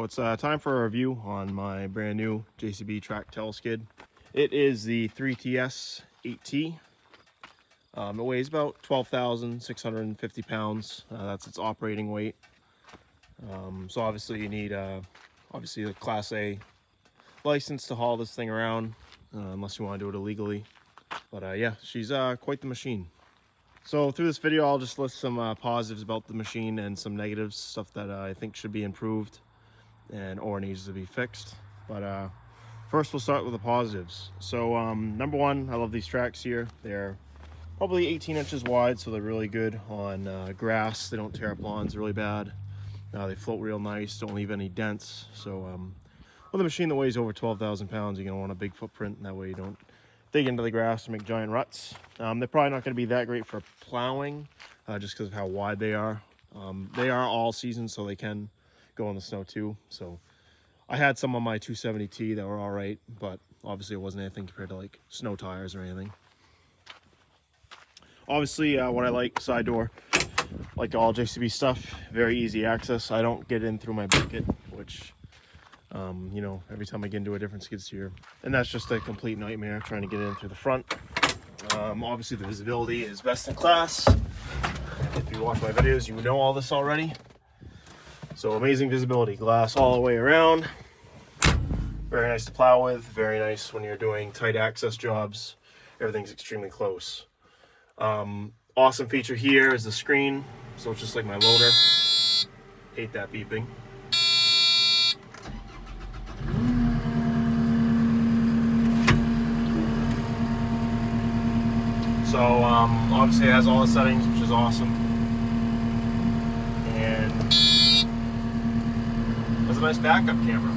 it's time for a review on my brand new JCB Teleskid. It is the 3ts-8t. It weighs about 12,650 pounds. That's its operating weight. So obviously you need obviously a Class A license to haul this thing around, unless you want to do it illegally. But yeah, she's quite the machine. So through this video, I'll just list some positives about the machine and some negatives, stuff that I think should be improved or needs to be fixed. But first we'll start with the positives. So number one, I love these tracks here. They're probably 18 inches wide, so they're really good on grass. They don't tear up lawns really bad. They float real nice, don't leave any dents. So with a machine that weighs over 12,000 pounds, you're gonna want a big footprint, and that way you don't dig into the grass and make giant ruts. They're probably not going to be that great for plowing, just because of how wide they are. They are all season, so they can go in the snow too. So I had some on my 270T that were all right, but obviously it wasn't anything compared to like snow tires or anything. Obviously, what I like, side door, like all JCB stuff, very easy access. I don't get in through my bucket, which you know, every time I get into a different skid steer, and that's just a complete nightmare trying to get in through the front. Obviously the visibility is best in class. If you watch my videos, you know all this already. So amazing visibility, glass all the way around. Very nice to plow with, very nice when you're doing tight access jobs. Everything's extremely close. Awesome feature here is the screen, so it's just like my loader. Hate that beeping. So obviously it has all the settings, which is awesome. And there's a nice backup camera,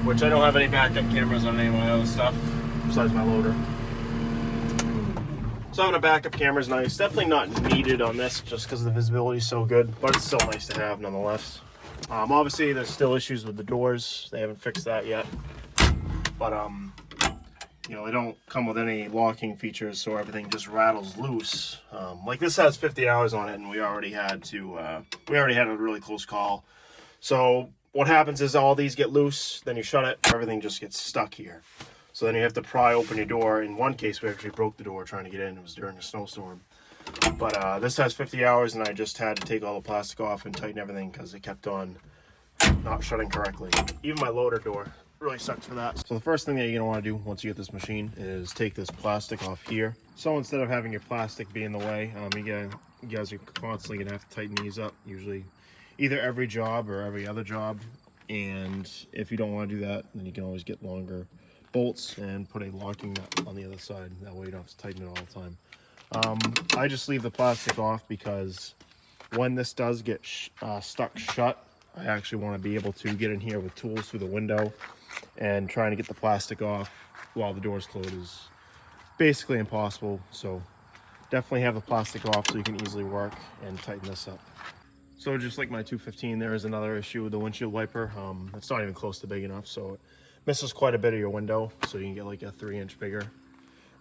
which I don't have any backup cameras on any of my other stuff besides my loader. So having a backup camera is nice. Definitely not needed on this just because the visibility is so good, but it's still nice to have nonetheless. Obviously there's still issues with the doors. They haven't fixed that yet. But you know, they don't come with any locking features, so everything just rattles loose. Like this has 50 hours on it, and we already had a really close call. So what happens is all these get loose, then you shut it, everything just gets stuck here. So then you have to pry open your door. In one case, we actually broke the door trying to get in. It was during a snowstorm. But this has 50 hours, and I just had to take all the plastic off and tighten everything because it kept on not shutting correctly. Even my loader door really sucks for that. So the first thing that you're gonna want to do once you get this machine is take this plastic off here. So instead of having your plastic be in the way, you guys are constantly gonna have to tighten these up, usually either every job or every other job. And if you don't want to do that, then you can always get longer bolts and put a locking nut on the other side. That way you don't have to tighten it all the time. I just leave the plastic off because when this does get stuck shut, I actually want to be able to get in here with tools through the window, and trying to get the plastic off while the door's closed is basically impossible. So definitely have the plastic off so you can easily work and tighten this up. So just like my 215, there is another issue with the windshield wiper. It's not even close to big enough, so it misses quite a bit of your window, so you can get like a 3-inch bigger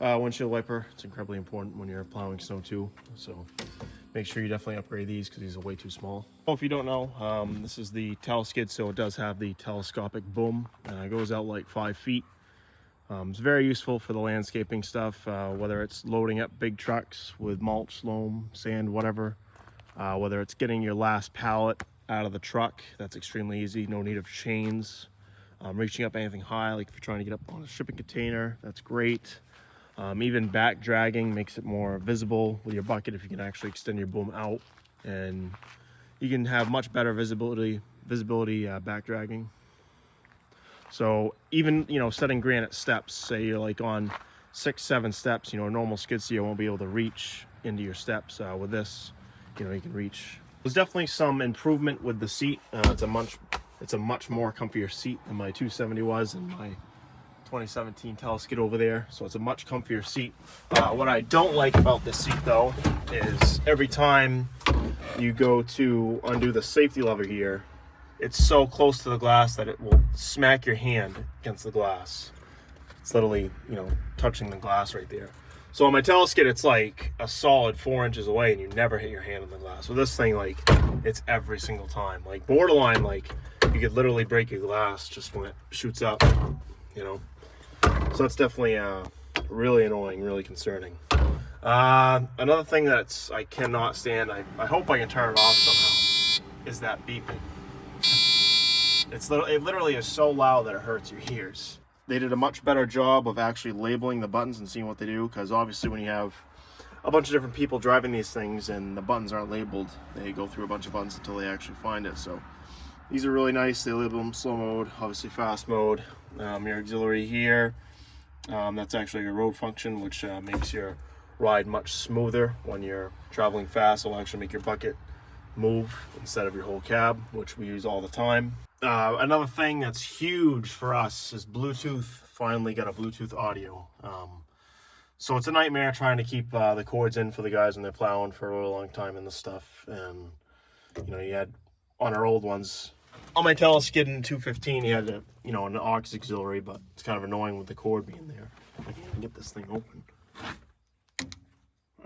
windshield wiper. It's incredibly important when you're plowing snow too, so make sure you definitely upgrade these because these are way too small. Well, if you don't know, this is the Teleskid, so it does have the telescopic boom. It goes out like 5 feet. It's very useful for the landscaping stuff, whether it's loading up big trucks with mulch, loam, sand, whatever. Whether it's getting your last pallet out of the truck, that's extremely easy. No need of chains. Reaching up anything high, like if you're trying to get up on a shipping container, that's great. Even back dragging makes it more visible with your bucket if you can actually extend your boom out, and you can have much better visibility back dragging. So even, you know, setting granite steps, say you're like on 6-7 steps, you know, a normal skid steer won't be able to reach into your steps. With this, you know, you can reach. There's definitely some improvement with the seat. It's a much more comfier seat than my 270 was and my 2017 Teleskid over there, so it's a much comfier seat. What I don't like about this seat though is every time you go to undo the safety lever here, it's so close to the glass that it will smack your hand against the glass. It's literally, you know, touching the glass right there. So on my Teleskid, it's like a solid 4 inches away and you never hit your hand on the glass. With this thing, like, it's every single time. Like, borderline, like, You could literally break your glass just when it shoots up, you know. So that's definitely really annoying, really concerning. Another thing that's I cannot stand, I hope I can turn it off somehow, is that beeping. It literally is so loud that it hurts your ears. They did a much better job of actually labeling the buttons and seeing what they do, because obviously when you have a bunch of different people driving these things and the buttons aren't labeled, they go through a bunch of buttons until they actually find it. So these are really nice. They label them slow mode, obviously fast mode. Your auxiliary here, that's actually your road function, which makes your ride much smoother. When you're traveling fast, it'll actually make your bucket move instead of your whole cab, which we use all the time. Another thing that's huge for us is Bluetooth. Finally got a Bluetooth audio. So it's a nightmare trying to keep the cords in for the guys when they're plowing for a really long time and this stuff. And you know, you had on our old ones, on my Teleskid in 215, you had an aux auxiliary, but it's kind of annoying with the cord being there. I can't even get this thing open.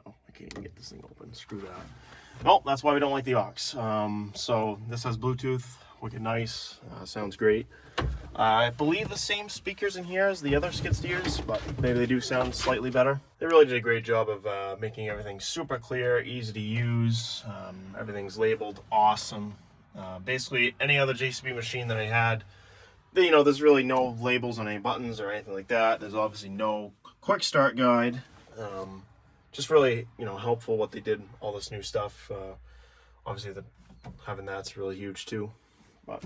Oh, I can't even get this thing open. Screw that. Well, that's why we don't like the aux. So this has Bluetooth, wicked nice, sounds great. I believe the same speakers in here as the other skid steers, but maybe they do sound slightly better. They really did a great job of making everything super clear, easy to use. Everything's labeled awesome. Basically, any other JCB machine that I had, there's really no labels on any buttons or anything like that. There's obviously no quick start guide. Just really, helpful what they did, all this new stuff. Obviously, having that's really huge too. But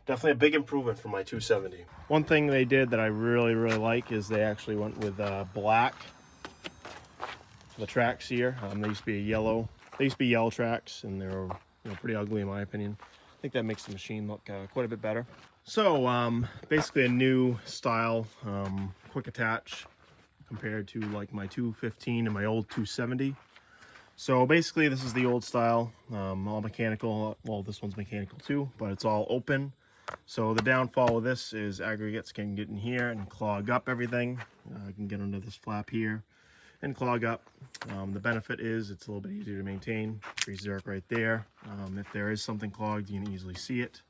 definitely a big improvement from my 270. One thing they did that I really, really like is they actually went with black for the tracks here. They used to be yellow. They used to be yellow tracks, and they were pretty ugly in my opinion. I think that makes the machine look quite a bit better. So basically a new style, quick attach compared to like my 215 and my old 270. So basically this is the old style, all mechanical. Well, this one's mechanical too, but it's all open. So the downfall of this is aggregates can get in here and clog up everything. I can get under this flap here and clog up. The benefit is it's a little bit easier to maintain. Free zerk right there. If there is something clogged, you can easily see it.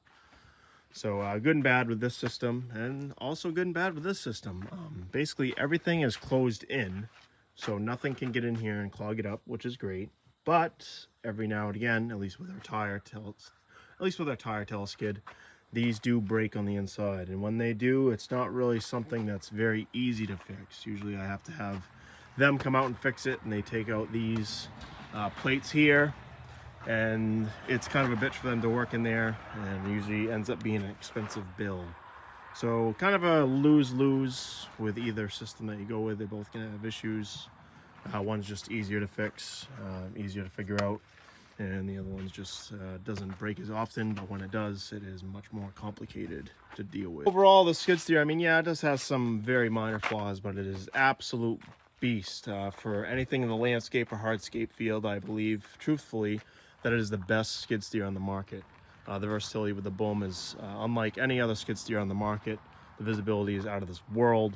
So good and bad with this system, and also good and bad with this system. Basically everything is closed in, so nothing can get in here and clog it up, which is great. But every now and again, at least with our tire Teleskid, these do break on the inside, and when they do, it's not really something that's very easy to fix. Usually I have to have them come out and fix it, and they take out these plates here, and it's kind of a bitch for them to work in there, and usually ends up being an expensive bill. So kind of a lose-lose with either system that you go with. They're both gonna have issues. One's just easier to fix, easier to figure out, and the other one's just doesn't break as often, but when it does, it is much more complicated to deal with. Overall, the skid steer, I mean, yeah, it does have some very minor flaws, but it is absolute beast. For anything in the landscape or hardscape field, I believe, truthfully, that it is the best skid steer on the market. The versatility with the boom is unlike any other skid steer on the market. The visibility is out of this world.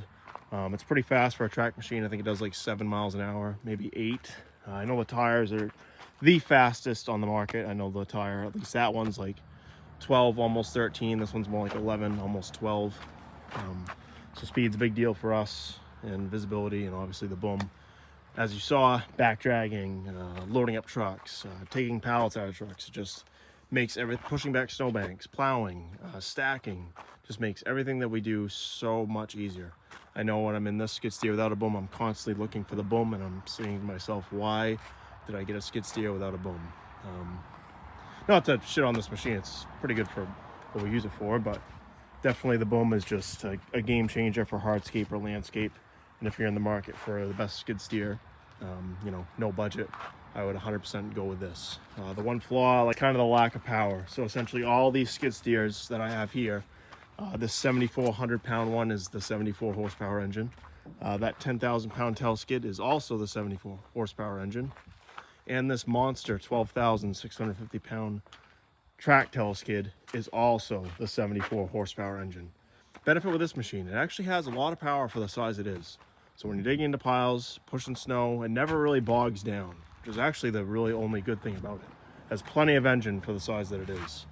It's pretty fast for a track machine. I think it does like 7 miles an hour, maybe 8. I know the tires are the fastest on the market. I know the tire, at least that one's like 12, almost 13. This one's more like 11, almost 12. So speed's a big deal for us, and visibility, and obviously the boom. As you saw, back dragging, loading up trucks, taking pallets out of trucks, it just makes everything, pushing back snowbanks, plowing, stacking, just makes everything that we do so much easier. I know when I'm in this skid steer without a boom, I'm constantly looking for the boom, and I'm saying to myself, why did I get a skid steer without a boom? Not to shit on this machine, it's pretty good for what we use it for, but definitely the boom is just a game changer for hardscape or landscape. And if you're in the market for the best skid steer, no budget, I would 100% go with this. The one flaw, like kind of the lack of power. So essentially all these skid steers that I have here, this 7,400 pound one is the 74 horsepower engine. That 10,000 pound Teleskid is also the 74 horsepower engine. And this monster 12,650 pound track Teleskid is also the 74 horsepower engine. Benefit with this machine, it actually has a lot of power for the size it is. So when you're digging into piles, pushing snow, it never really bogs down, which is actually the really only good thing about it. It has plenty of engine for the size that it is.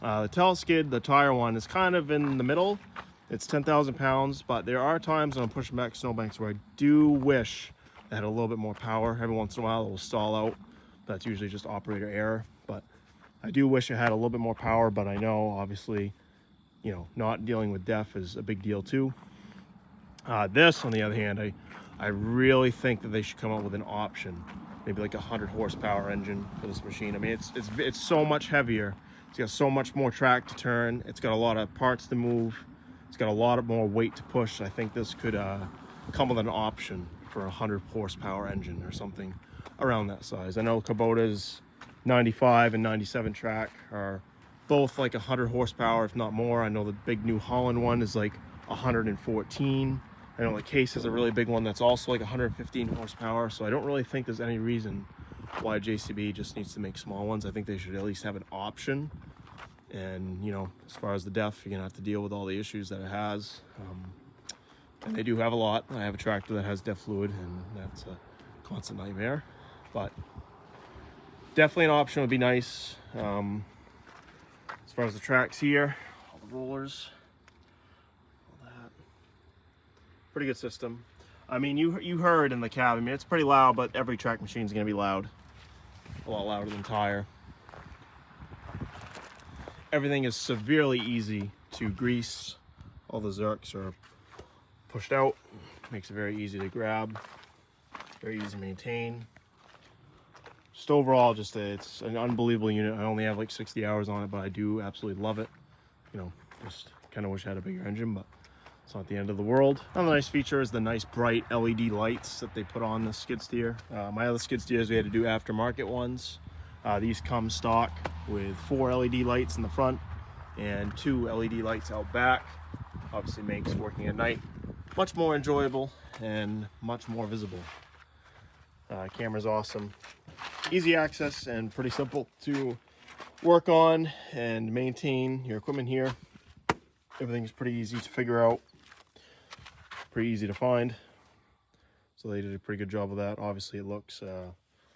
The Teleskid, the tire one, is kind of in the middle. It's 10,000 pounds, but there are times when I'm pushing back snowbanks where I do wish it had a little bit more power. Every once in a while it will stall out. That's usually just operator error, but I do wish it had a little bit more power. But I know, obviously, you know, not dealing with DEF is a big deal too. This, on the other hand, I really think that they should come up with an option, maybe like a 100 horsepower engine for this machine. I mean, it's so much heavier. It's got so much more track to turn. It's got a lot of parts to move. It's got a lot of more weight to push. I think this could come with an option for a 100 horsepower engine or something around that size. I know Kubota's 95 and 97 track are both like 100 horsepower, if not more. I know the big New Holland one is like 114. I know the Case has a really big one that's also like 115 horsepower. So I don't really think there's any reason why JCB just needs to make small ones. I think they should at least have an option. And, you know, as far as the DEF, you're gonna have to deal with all the issues that it has. And they do have a lot. I have a tractor that has DEF fluid, and that's a constant nightmare. But definitely an option would be nice. As far as the tracks here, all the rollers, all that, pretty good system. I mean, you heard in the cab, I mean, it's pretty loud, but every track machine is gonna be loud. A lot louder than tire. Everything is severely easy to grease. All the zerks are pushed out. Makes it very easy to grab, very easy to maintain. Just overall, it's an unbelievable unit. I only have like 60 hours on it, but I do absolutely love it. You know, just kind of wish I had a bigger engine, but it's not the end of the world. Another nice feature is the nice bright LED lights that they put on the skid steer. My other skid steers, we had to do aftermarket ones. These come stock with 4 LED lights in the front and 2 LED lights out back. Obviously makes working at night much more enjoyable and much more visible. Camera's awesome. Easy access and pretty simple to work on and maintain your equipment here. Everything's pretty easy to figure out, pretty easy to find. So they did a pretty good job of that. Obviously it looks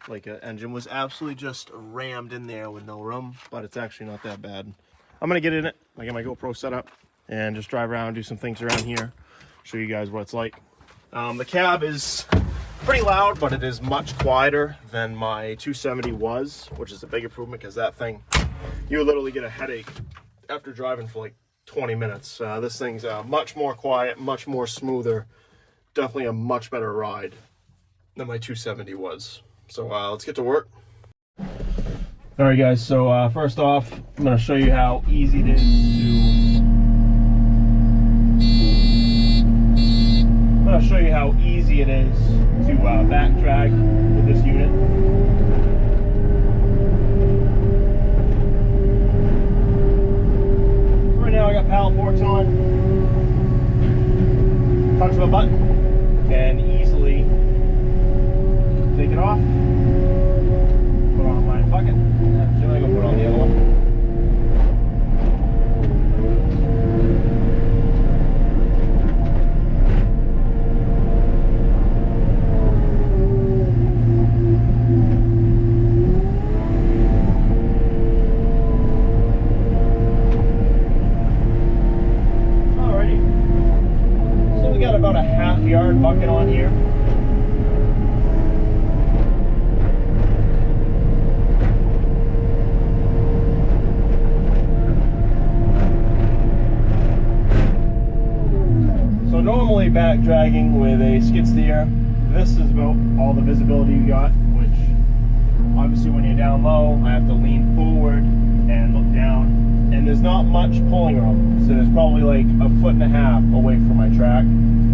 like an engine was absolutely just rammed in there with no room, but it's actually not that bad. I'm gonna get in it. I get my GoPro set up and just drive around, do some things around here, show you guys what it's like. The cab is pretty loud, but it is much quieter than my 270 was, which is a big improvement because that thing, you would literally get a headache after driving for like 20 minutes. This thing's much more quiet, much more smoother, definitely a much better ride than my 270 was. So let's get to work. All right, guys, so first off, I'm going to show you how easy it is to back drag with this unit. Right now I got paddle forks on. Touch of a button and easily take it off. Put on my bucket. Actually, I'm going to put on the other one. About a half-yard bucket on here. So normally back dragging with a skid steer, this is about all the visibility you got, which obviously when you're down low, I have to lean forward and look down, and there's not much pulling room. So there's probably like 1.5 feet away from my track.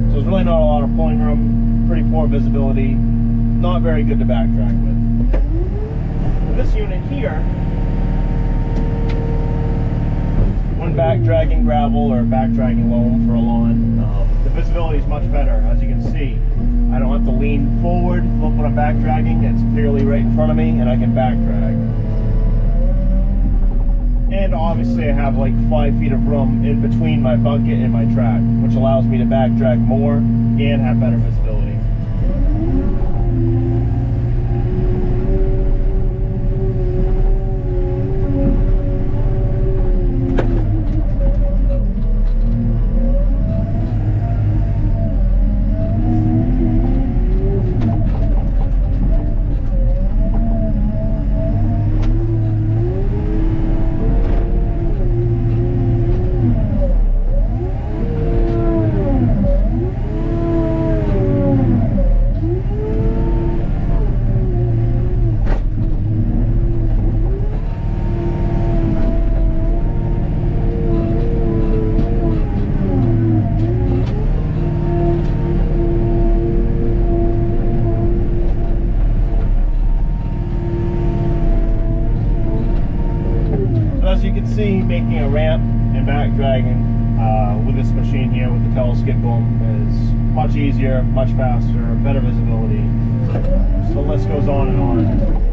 So there's really not a lot of pulling room, pretty poor visibility, not very good to back drag with. This unit here, when back dragging gravel or back dragging loam for a lawn, the visibility is much better. As you can see, I don't have to lean forward, look when I'm back dragging, it's clearly right in front of me and I can back drag. And obviously I have like 5 feet of room in between my bucket and my track, which allows me to back drag more and have better visibility. obviously making a ramp and back dragging with this machine here with the Teleskid boom is much easier, much faster, better visibility. So the list goes on and on.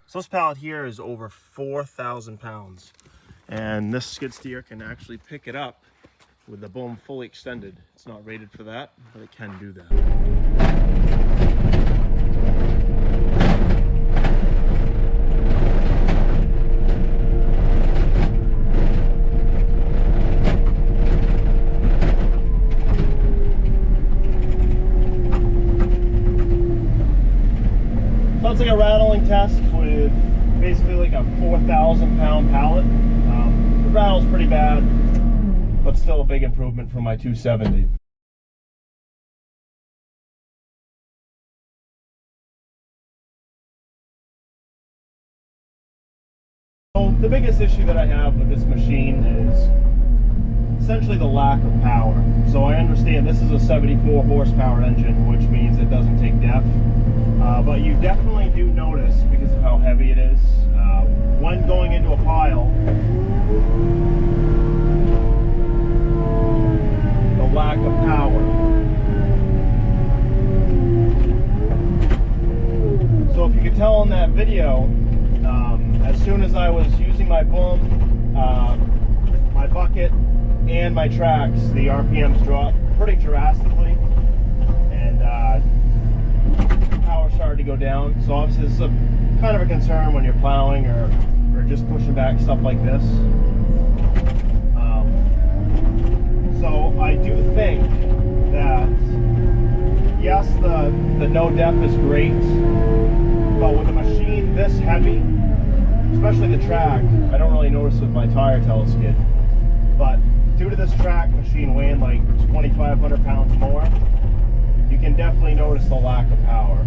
So this pallet here is over 4,000 pounds, and this skid steer can actually pick it up with the boom fully extended. It's not rated for that, but it can do that. So it's like a rattling test with basically like a 4,000 pound pallet. The rattle's pretty bad, but still a big improvement from my 270. So the biggest issue that I have with this machine is essentially the lack of power. So I understand this is a 74 horsepower engine, which means it doesn't take DEF. But you definitely do notice, because of how heavy it is, when going into a pile, the lack of power. So if you could tell in that video, as soon as I was using my boom, my bucket, and my tracks, the RPMs dropped pretty drastically, and power started to go down. So obviously this is kind of a concern when you're plowing or just pushing back stuff like this. So I do think that yes, the no def is great, but with a machine this heavy, especially the track, I don't really notice with my tire Teleskid, but due to this track machine weighing like 2,500 pounds more, you can definitely notice the lack of power.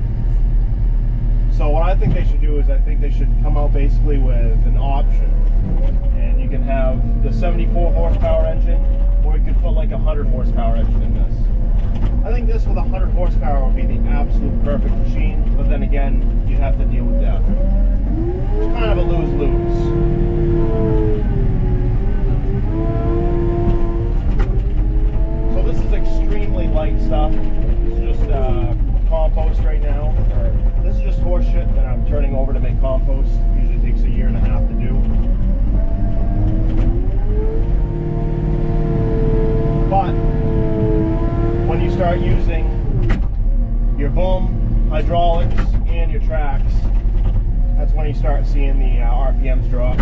So what I think they should do is I think they should come out basically with an option, and you can have the 74 horsepower engine, or you could put like a 100 horsepower engine in this. I think this with 100 horsepower would be the absolute perfect machine, but then again, you'd have to deal with that. It's kind of a lose-lose. So this is extremely light stuff. This is just compost right now. This is just horse shit that I'm turning over to make compost. It usually takes a year and a half to do. But when you start using your boom, hydraulics, and your tracks, that's when you start seeing the RPMs drop.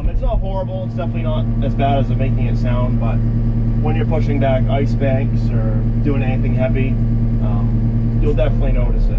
It's not horrible, it's definitely not as bad as I'm making it sound, but when you're pushing back ice banks or doing anything heavy, you'll definitely notice it.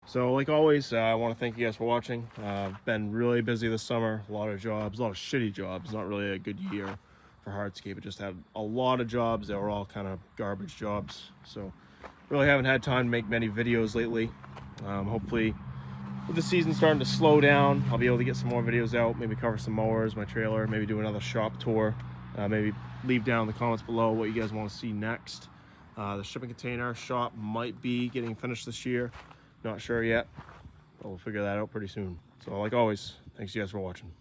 So like always, I want to thank you guys for watching. Been really busy this summer, a lot of jobs, a lot of shitty jobs. Not really a good year for hardscape. It just had a lot of jobs that were all kind of garbage jobs. So really haven't had time to make many videos lately. Hopefully with the season starting to slow down, I'll be able to get some more videos out, maybe cover some mowers, my trailer, maybe do another shop tour. Maybe leave down in the comments below what you guys want to see next. The shipping container shop might be getting finished this year. Not sure yet, but we'll figure that out pretty soon. So like always, thanks you guys for watching.